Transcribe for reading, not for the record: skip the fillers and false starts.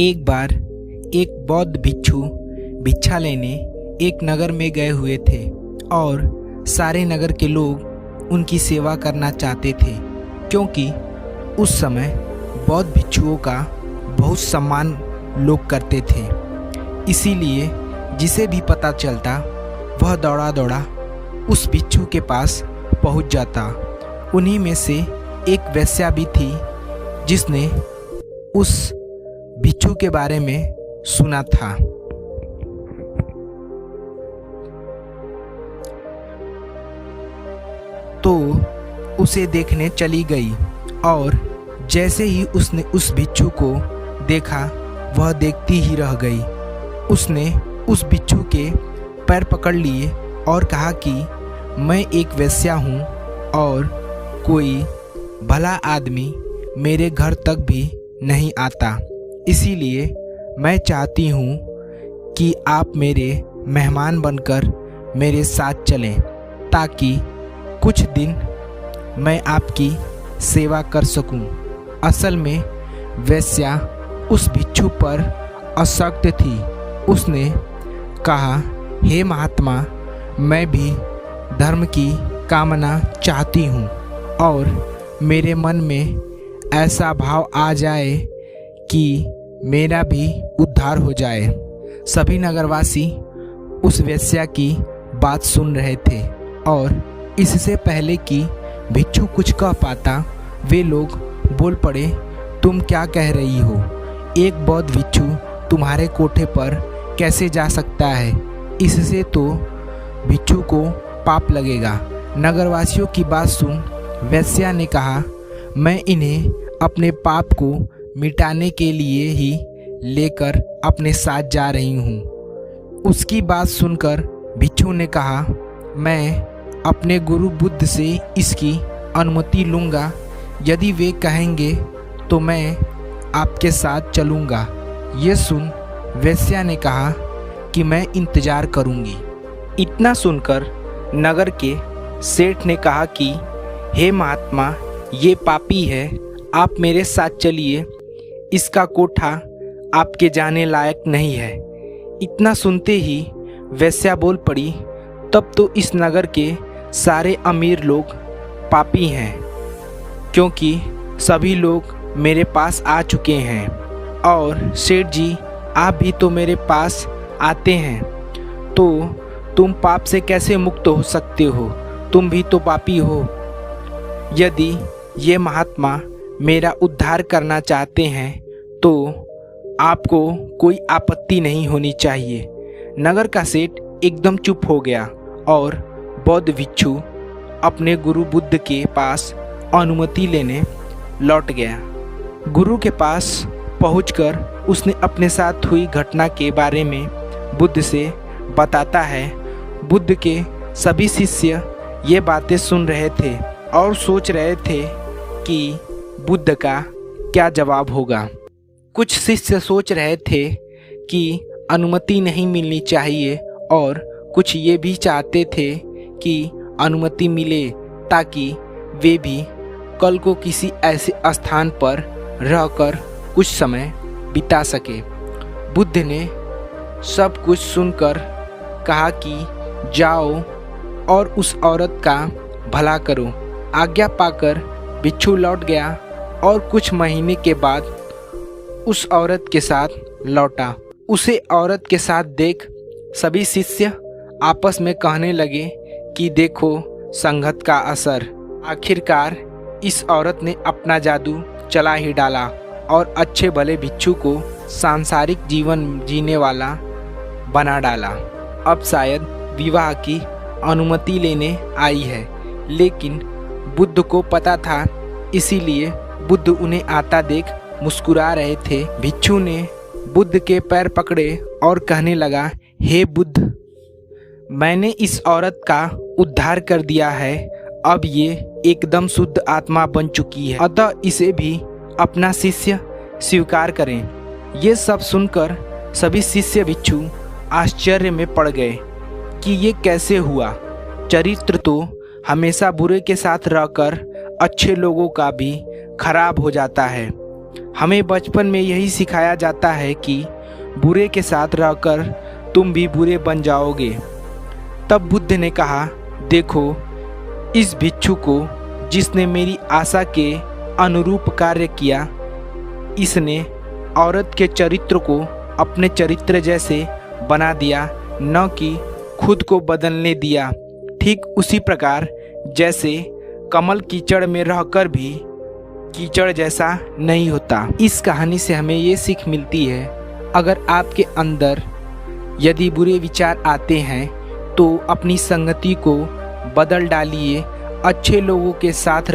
एक बार एक बौद्ध भिक्षु भिक्षा लेने एक नगर में गए हुए थे और सारे नगर के लोग उनकी सेवा करना चाहते थे, क्योंकि उस समय बौद्ध भिक्षुओं का बहुत सम्मान लोग करते थे। इसीलिए जिसे भी पता चलता वह दौड़ा दौड़ा उस भिक्षु के पास पहुंच जाता। उन्हीं में से एक वेश्या भी थी जिसने उस भिक्षु के बारे में सुना था। तो उसे देखने चली गई और जैसे ही उसने उस भिक्षु को देखा वह देखती ही रह गई। उसने उस भिक्षु के पैर पकड़ लिए और कहा कि मैं एक वेश्या हूँ और कोई भला आदमी मेरे घर तक भी नहीं आता, इसीलिए मैं चाहती हूँ कि आप मेरे मेहमान बनकर मेरे साथ चलें ताकि कुछ दिन मैं आपकी सेवा कर सकूं। असल में वेश्या उस भिक्षु पर आसक्त थी। उसने कहा, हे महात्मा, मैं भी धर्म की कामना चाहती हूँ और मेरे मन में ऐसा भाव आ जाए कि मेरा भी उद्धार हो जाए। सभी नगरवासी उस वेश्या की बात सुन रहे थे और इससे पहले कि भिक्षु कुछ कह पाता वे लोग बोल पड़े, तुम क्या कह रही हो? एक बौद्ध भिक्षु तुम्हारे कोठे पर कैसे जा सकता है? इससे तो भिक्षु को पाप लगेगा। नगरवासियों की बात सुन वेश्या ने कहा, मैं इन्हें अपने पाप को मिटाने के लिए ही लेकर अपने साथ जा रही हूँ। उसकी बात सुनकर भिक्षु ने कहा, मैं अपने गुरु बुद्ध से इसकी अनुमति लूँगा। यदि वे कहेंगे तो मैं आपके साथ चलूँगा। ये सुन वेश्या ने कहा कि मैं इंतज़ार करूँगी। इतना सुनकर नगर के सेठ ने कहा कि हे महात्मा, ये पापी है, आप मेरे साथ चलिए, इसका कोठा आपके जाने लायक नहीं है। इतना सुनते ही वेश्या बोल पड़ी, तब तो इस नगर के सारे अमीर लोग पापी हैं, क्योंकि सभी लोग मेरे पास आ चुके हैं और सेठ जी आप भी तो मेरे पास आते हैं, तो तुम पाप से कैसे मुक्त हो सकते हो? तुम भी तो पापी हो। यदि ये महात्मा मेरा उद्धार करना चाहते हैं तो आपको कोई आपत्ति नहीं होनी चाहिए। नगर का सेठ एकदम चुप हो गया और बौद्ध भिक्षु अपने गुरु बुद्ध के पास अनुमति लेने लौट गया। गुरु के पास पहुंचकर उसने अपने साथ हुई घटना के बारे में बुद्ध से बताता है। बुद्ध के सभी शिष्य ये बातें सुन रहे थे और सोच रहे थे कि बुद्ध का क्या जवाब होगा। कुछ शिष्य सोच रहे थे कि अनुमति नहीं मिलनी चाहिए और कुछ ये भी चाहते थे कि अनुमति मिले ताकि वे भी कल को किसी ऐसे स्थान पर रहकर कुछ समय बिता सके। बुद्ध ने सब कुछ सुनकर कहा कि जाओ और उस औरत का भला करो। आज्ञा पाकर भिक्षु लौट गया और कुछ महीने के बाद उस औरत के साथ लौटा। उसे औरत के साथ देख सभी शिष्य आपस में कहने लगे कि देखो संगत का असर। आखिरकार इस औरत ने अपना जादू चला ही डाला और अच्छे भले भिक्षु को सांसारिक जीवन जीने वाला बना डाला। अब शायद विवाह की अनुमति लेने आई है, लेकिन बुद्ध को पता था, इसीलिए बुद्ध उन्हें आता देख मुस्कुरा रहे थे। भिक्षु ने बुद्ध के पैर पकड़े और कहने लगा, हे बुद्ध, मैंने इस औरत का उद्धार कर दिया है। अब ये एकदम शुद्ध आत्मा बन चुकी है, अतः इसे भी अपना शिष्य स्वीकार करें। ये सब सुनकर सभी शिष्य भिक्षु आश्चर्य में पड़ गए कि ये कैसे हुआ। चरित्र तो हमेशा बुरे के साथ रहकर अच्छे लोगों का भी खराब हो जाता है। हमें बचपन में यही सिखाया जाता है कि बुरे के साथ रहकर तुम भी बुरे बन जाओगे। तब बुद्ध ने कहा, देखो, इस भिक्षु को जिसने मेरी आशा के अनुरूप कार्य किया, इसने औरत के चरित्र को अपने चरित्र जैसे बना दिया, न कि खुद को बदलने दिया। ठीक उसी प्रकार जैसे कमल कीचड़ में रहकर भी कीचड़ जैसा नहीं होता। इस कहानी से हमें ये सीख मिलती है, अगर आपके अंदर यदि बुरे विचार आते हैं तो अपनी संगति को बदल डालिए, अच्छे लोगों के साथ